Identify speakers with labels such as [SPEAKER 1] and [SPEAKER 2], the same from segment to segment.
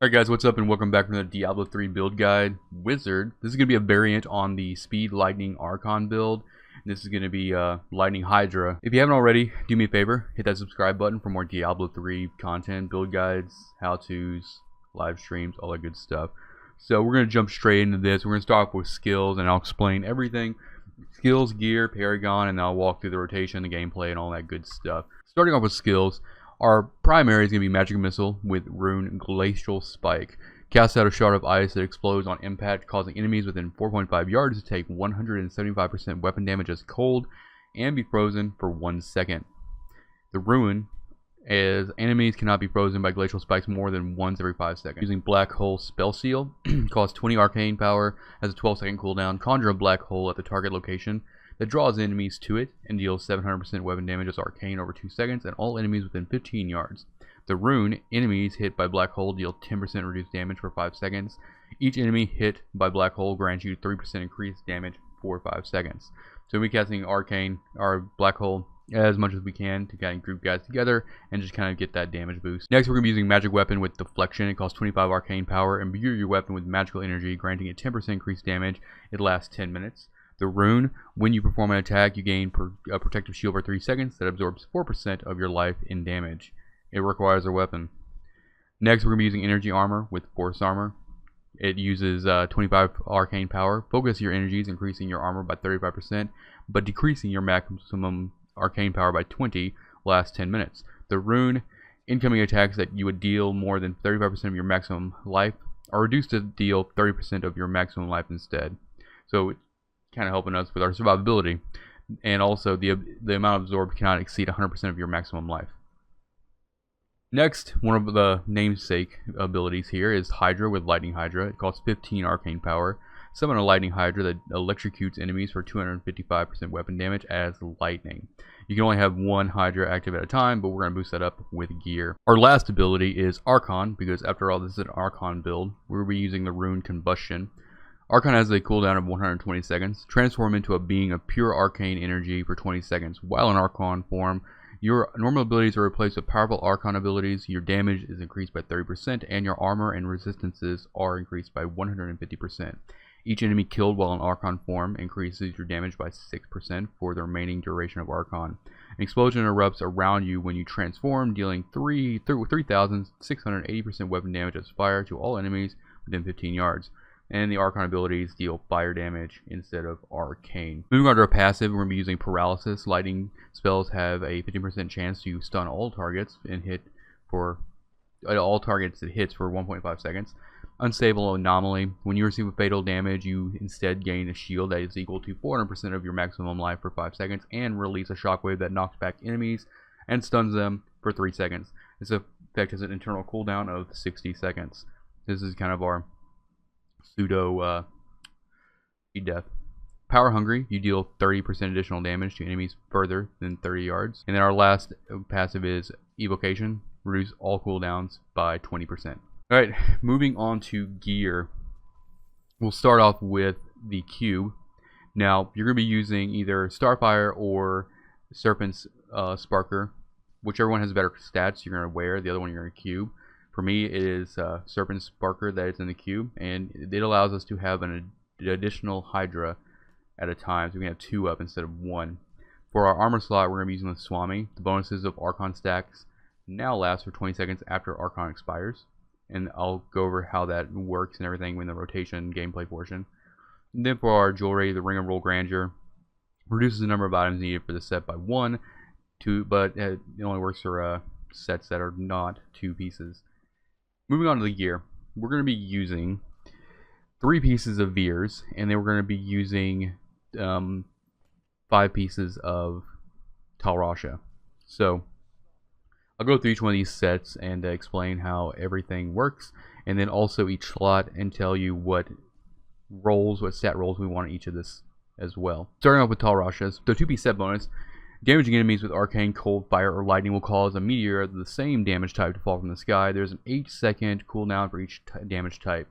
[SPEAKER 1] Alright guys, what's up and welcome back from the Diablo 3 build guide. Wizard, this is going to be a variant on the Speed Lightning Archon build. This is going to be Lightning Hydra. If you haven't already, do me a favor, hit that subscribe button for more Diablo 3 content, build guides, how-tos, live streams, all that good stuff. So we're going to jump straight into this. We're going to start off with skills and I'll explain everything. Skills, gear, Paragon, and then I'll walk through the rotation, the gameplay, and all that good stuff. Starting off with skills. Our primary is going to be Magic Missile with Rune Glacial Spike. Cast out a shard of ice that explodes on impact, causing enemies within 4.5 yards to take 175% weapon damage as cold and be frozen for 1 second. The Rune is enemies cannot be frozen by glacial spikes more than once every 5 seconds. Using Black Hole Spell Seal, costs 20 arcane power, has a 12-second cooldown. Conjure a black hole at the target location that draws enemies to it and deals 700% weapon damage as arcane over 2 seconds and all enemies within 15 yards. The Rune, enemies hit by black hole deal 10% reduced damage for 5 seconds. Each enemy hit by black hole grants you 3% increased damage for 5 seconds. So we'll be casting arcane, our black hole, as much as we can to kind of group guys together and just kind of get that damage boost. Next, we're going to be using Magic Weapon with Deflection. It costs 25 arcane power. Imbue your weapon with magical energy, granting it 10% increased damage. It lasts 10 minutes. The Rune, when you perform an attack, you gain a protective shield for 3 seconds that absorbs 4% of your life in damage. It requires a weapon. Next, we're going to be using Energy Armor with Force Armor. It uses 25 arcane power. Focus your energies, increasing your armor by 35%, but decreasing your maximum arcane power by 20, lasts 10 minutes. The Rune, incoming attacks that you would deal more than 35% of your maximum life are reduced to deal 30% of your maximum life instead. So kind of helping us with our survivability, and also the amount absorbed cannot exceed 100% of your maximum life. Next, one of the namesake abilities here is Hydra with Lightning Hydra. It costs 15 arcane power. Summon a Lightning Hydra that electrocutes enemies for 255% weapon damage as lightning. You can only have one Hydra active at a time, but we're going to boost that up with gear. Our last ability is Archon, because after all this is an Archon build. We'll be using the Rune Combustion. Archon has a cooldown of 120 seconds. Transform into a being of pure arcane energy for 20 seconds. While in Archon form, your normal abilities are replaced with powerful Archon abilities. Your damage is increased by 30%, and your armor and resistances are increased by 150%. Each enemy killed while in Archon form increases your damage by 6% for the remaining duration of Archon. An explosion erupts around you when you transform, dealing 3,680% weapon damage as fire to all enemies within 15 yards. And the Archon abilities deal fire damage instead of arcane. Moving on to our passive, we're going to be using Paralysis. Lightning spells have a 15% chance to stun all targets and hit for all targets it hits for 1.5 seconds. Unstable Anomaly. When you receive a fatal damage, you instead gain a shield that is equal to 400% of your maximum life for 5 seconds and release a shockwave that knocks back enemies and stuns them for 3 seconds. This effect has an internal cooldown of 60 seconds. This is kind of our pseudo death. Power Hungry, you deal 30% additional damage to enemies further than 30 yards. And then our last passive is Evocation, reduce all cooldowns by 20%. Alright, moving on to gear. We'll start off with the cube. Now, you're going to be using either Starfire or Serpent's Sparker. Whichever one has better stats you're going to wear, the other one you're going to cube. For me, it is Serpent's Sparker that is in the cube, and it allows us to have an additional Hydra at a time, so we can have 2 up instead of 1. For our armor slot, we're going to be using the Swami. The bonuses of Archon stacks now last for 20 seconds after Archon expires, and I'll go over how that works and everything in the rotation gameplay portion. And then for our jewelry, the Ring of Royal Grandeur reduces the number of items needed for the set by 1, but it only works for sets that are not 2 pieces. Moving on to the gear, we're going to be using 3 pieces of Veers, and then we're going to be using 5 pieces of Talrasha. So I'll go through each one of these sets and explain how everything works, and then also each slot and tell you what stat rolls we want in each of this as well. Starting off with Talrashas, the 2-piece set bonus. Damaging enemies with arcane, cold, fire, or lightning will cause a meteor of the same damage type to fall from the sky. There's an 8-second cooldown for each damage type.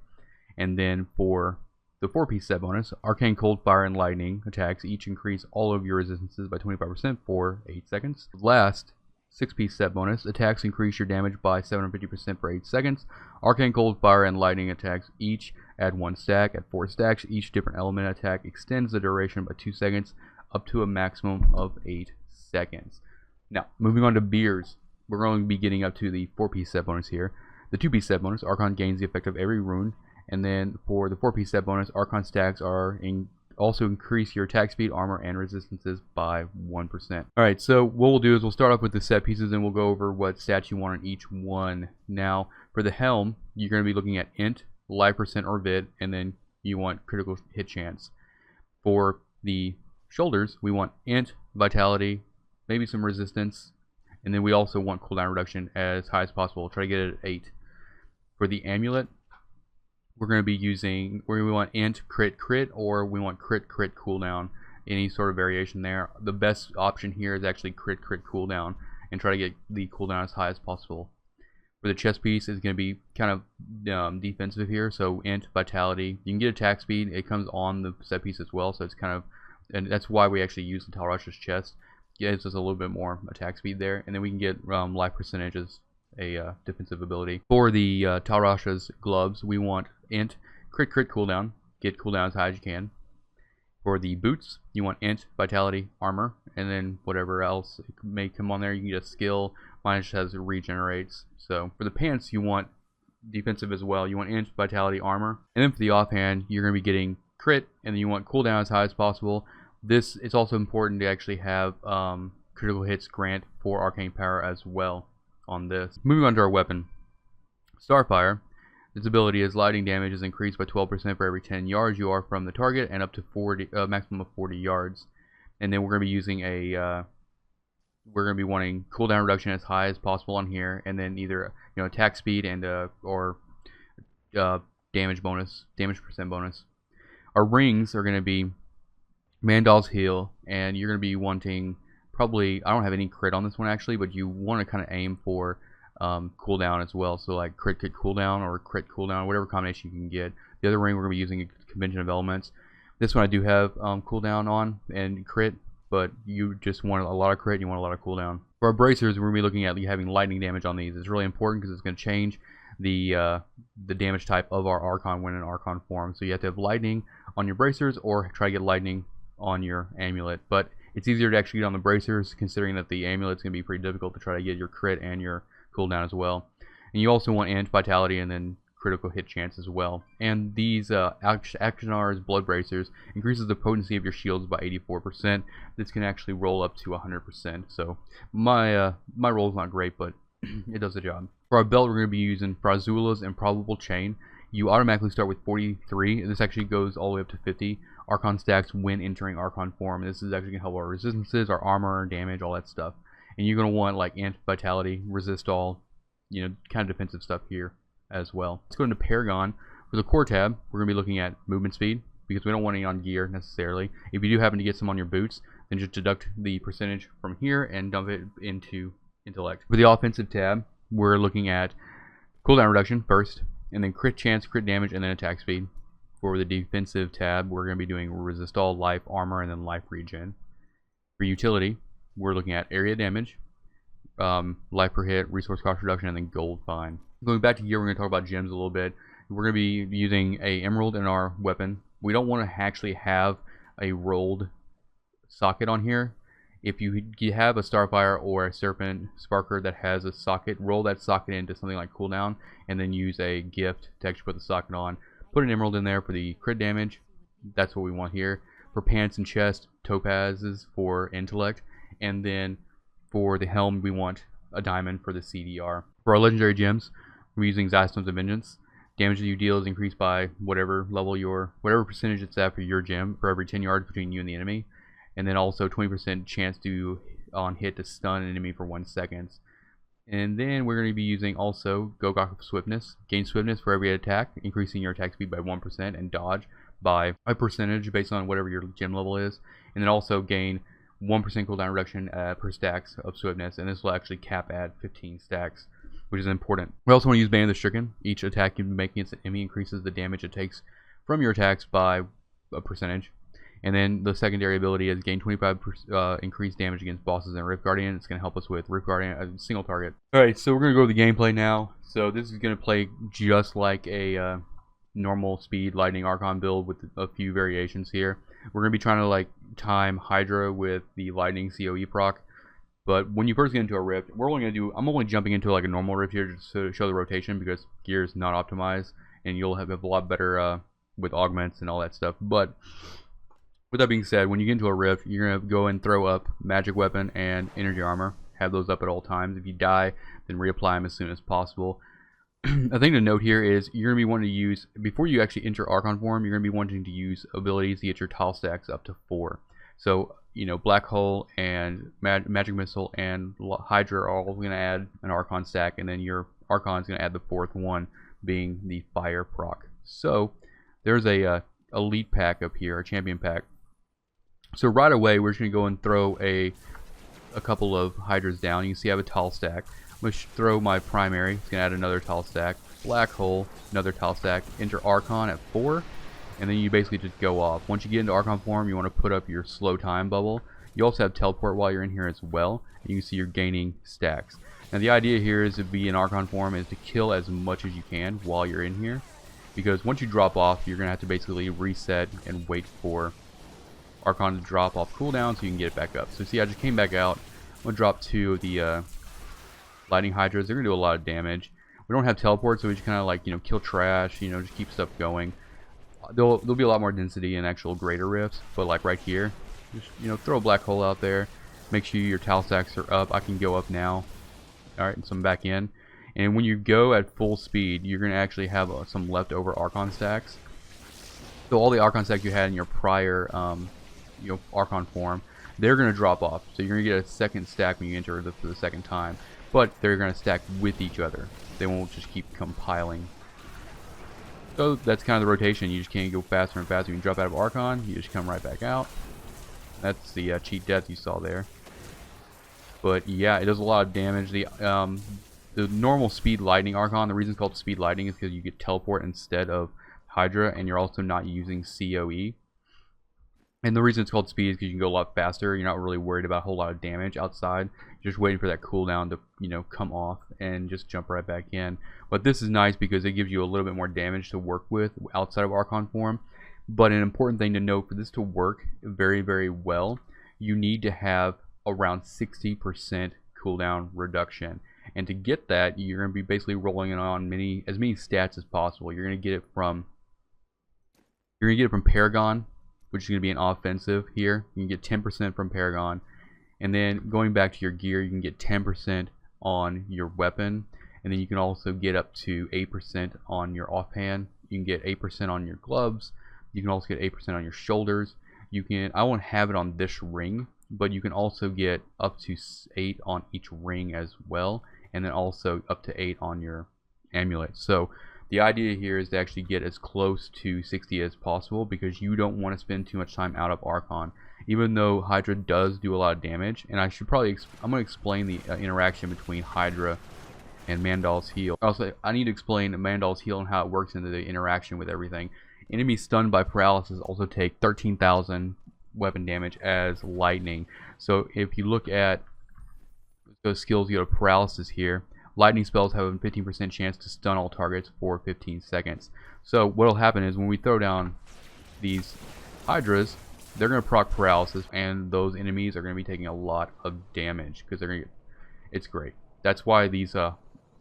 [SPEAKER 1] And then for the 4-piece set bonus, arcane, cold, fire, and lightning attacks each increase all of your resistances by 25% for 8 seconds. Last 6-piece set bonus. Attacks increase your damage by 750% for 8 seconds. Arcane, Cold, Fire, and Lightning attacks each add 1 stack. At 4 stacks, each different element attack extends the duration by 2 seconds up to a maximum of 8 seconds. Now, moving on to beers. We're going to be getting up to the 4-piece set bonus here. The 2-piece set bonus, Archon gains the effect of every rune. And then for the 4-piece set bonus, Archon stacks are also increase your attack speed, armor, and resistances by 1%. Alright, so what we'll do is we'll start off with the set pieces and we'll go over what stats you want on each one. Now, for the helm, you're going to be looking at int, life percent or vid, and then you want critical hit chance. For the shoulders, we want int, vitality, maybe some resistance, and then we also want cooldown reduction as high as possible. Try to get it at 8. For the amulet, we're going to be using where we want int crit crit, or we want crit crit cooldown, any sort of variation there. The best option here is actually crit crit cooldown, and try to get the cooldown as high as possible. For the chest piece is going to be kind of defensive here, so int vitality. You can get attack speed, it comes on the set piece as well, so it's kind of, and that's why we actually use the Talrash's chest. It gives us a little bit more attack speed there, and then we can get life percentages, a defensive ability. For the Talrash's gloves, we want int crit crit cooldown, get cooldown as high as you can. For the boots, you want int vitality, armor, and then whatever else may come on there. You can get a skill, mine just has regenerates. So for the pants, you want defensive as well. You want int vitality, armor, and then for the offhand, you're going to be getting crit, and then you want cooldown as high as possible. This is also important to actually have critical hits grant for arcane power as well on this. Moving on to our weapon, Starfire. Its ability is lightning damage is increased by 12% for every 10 yards you are from the target, and up to 40 maximum of 40 yards. And then we're going to be using we're going to be wanting cooldown reduction as high as possible on here, and then either attack speed and or damage percent bonus. Our rings are going to be Mandal's heal, and you're going to be wanting probably, I don't have any crit on this one actually, but you want to kind of aim for cooldown as well, so like crit cooldown or crit cooldown, whatever combination you can get. The other ring we're going to be using a convention of elements. This one I do have cooldown on and crit, but you just want a lot of crit, you want a lot of cooldown. For our bracers, we're going to be looking at having lightning damage on these. It's really important because it's going to change the damage type of our Archon when in Archon form. So you have to have lightning on your bracers or try to get lightning on your amulet. But it's easier to actually get on the bracers, considering that the amulet's going to be pretty difficult to try to get your crit and your cooldown as well. And you also want int vitality and then critical hit chance as well. And these Actionar's blood bracers increases the potency of your shields by 84%. This can actually roll up to 100%. So my roll is not great, but it does the job. For our belt, we're going to be using Frazula's Improbable Chain. You automatically start with 43. This actually goes all the way up to 50 Archon stacks when entering Archon form. This is actually going to help our resistances, our armor, damage, all that stuff. And you're going to want like int vitality, resist all, kind of defensive stuff here as well. Let's go into Paragon. For the core tab, we're going to be looking at movement speed, because we don't want any on gear necessarily. If you do happen to get some on your boots, then just deduct the percentage from here and dump it into intellect. For the offensive tab, we're looking at cooldown reduction first, and then crit chance, crit damage, and then attack speed. For the defensive tab, we're going to be doing resist all, life, armor, and then life regen. For utility, we're looking at area damage, life per hit, resource cost reduction, and then gold fine. Going back to gear, we're going to talk about gems a little bit. We're going to be using a emerald in our weapon. We don't want to actually have a rolled socket on here. If you have a Starfire or a Serpent Sparker that has a socket, roll that socket into something like cooldown, and then use a gift to actually put the socket on. Put an emerald in there for the crit damage. That's what we want here. For pants and chest, topazes for intellect. And then for the helm, we want a diamond for the CDR. For our legendary gems, we're using Zystones of Vengeance. Damage that you deal is increased by whatever percentage it's at for your gem for every 10 yards between you and the enemy. And then also 20% chance on hit to stun an enemy for 1 second. And then we're going to be using also Gogok of Swiftness. Gain swiftness for every attack, increasing your attack speed by 1%, and dodge by a percentage based on whatever your gem level is. And then also gain 1% cooldown reduction per stacks of swiftness, and this will actually cap at 15 stacks, which is important. We also want to use Bane of the Stricken. Each attack you make against an enemy increases the damage it takes from your attacks by a percentage. And then the secondary ability is gain 25% increased damage against bosses and Rift Guardian. It's going to help us with Rift Guardian as a single target. Alright, so we're going to go to the gameplay now. So this is going to play just like a normal speed lightning Archon build with a few variations here. We're going to be trying to like time Hydra with the lightning COE proc. But when you first get into a Rift, I'm only jumping into like a normal Rift here just to show the rotation because gear is not optimized. And you'll have a lot better with augments and all that stuff. But with that being said, when you get into a Rift, you're going to go and throw up magic weapon and energy armor. Have those up at all times. If you die, then reapply them as soon as possible. A thing to note here is you're going to be wanting to use, before you actually enter Archon form, you're going to be wanting to use abilities to get your tile stacks up to 4. So, you know, Black Hole and Magic Missile and Hydra are all going to add an Archon stack, and then your Archon is going to add the 4th one, being the Fire proc. So, there's a Elite pack up here, a Champion pack. So right away, we're just going to go and throw a couple of Hydras down. You can see I have a tile stack. I'm going to throw my primary. It's going to add another tile stack. Black Hole, another tile stack. Enter Archon at 4. And then you basically just go off. Once you get into Archon form, you want to put up your slow time bubble. You also have teleport while you're in here as well. And you can see you're gaining stacks. Now the idea here is to be in Archon form is to kill as much as you can while you're in here. Because once you drop off, you're going to have to basically reset and wait for Archon to drop off cooldown so you can get it back up. So see, I just came back out. I'm going to drop 2 of the lightning hydras. They're going to do a lot of damage. We don't have teleport, so we just kind of like, you know, kill trash, you know, just keep stuff going. There'll be a lot more density in actual greater rifts, but like right here, just, you know, throw a black hole out there. Make sure your tile stacks are up. I can go up now. Alright, so I'm back in. And when you go at full speed, you're going to actually have some leftover Archon stacks. So all the Archon stacks you had in your prior you know, Archon form, they're going to drop off. So you're going to get a second stack when you enter for the second time. But they're going to stack with each other. They won't just keep compiling. So that's kind of the rotation. You just can't go faster and faster. You can drop out of Archon, you just come right back out. That's the cheat death you saw there. But yeah, it does a lot of damage. The normal speed lightning Archon, the reason it's called speed lightning is because you get teleport instead of Hydra, and you're also not using COE. And the reason it's called speed is because you can go a lot faster. You're not really worried about a whole lot of damage outside. You're just waiting for that cooldown to, you know, come off and just jump right back in. But this is nice because it gives you a little bit more damage to work with outside of Archon form. But an important thing to note, for this to work very, very well, you need to have around 60% cooldown reduction. And to get that, you're going to be basically rolling it on as many stats as possible. You're going to get it from Paragon, which is going to be an offensive here. You can get 10% from Paragon. And then going back to your gear, you can get 10% on your weapon. And then you can also get up to 8% on your offhand. You can get 8% on your gloves. You can also get 8% on your shoulders. I won't have it on this ring, but you can also get up to 8 on each ring as well. And then also up to 8 on your amulet. So the idea here is to actually get as close to 60 as possible, because you don't want to spend too much time out of Archon. Even though Hydra does do a lot of damage, and I'm going to explain the interaction between Hydra and Mandal's heal. Also, I need to explain Mandal's heal and how it works into the interaction with everything. Enemies stunned by paralysis also take 13,000 weapon damage as lightning. So if you look at those skills, you go to paralysis here. Lightning spells have a 15% chance to stun all targets for 15 seconds. So what will happen is when we throw down these Hydras, they're going to proc paralysis, and those enemies are going to be taking a lot of damage because it's great. That's why these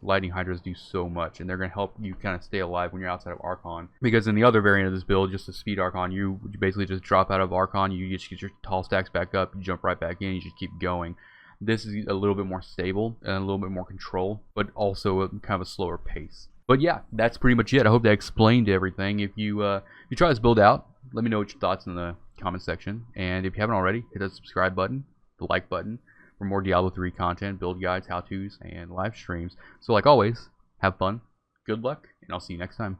[SPEAKER 1] lightning Hydras do so much, and they're going to help you kind of stay alive when you're outside of Archon. Because in the other variant of this build, just a speed Archon, you basically just drop out of Archon, you just get your tall stacks back up, you jump right back in, you just keep going. This is a little bit more stable and a little bit more control, but also kind of a slower pace. But yeah, that's pretty much it. I hope that explained everything. If you try this build out, let me know what your thoughts in the comment section. And if you haven't already, hit that subscribe button, the like button, for more Diablo 3 content, build guides, how-tos, and live streams. So like always, have fun, good luck, and I'll see you next time.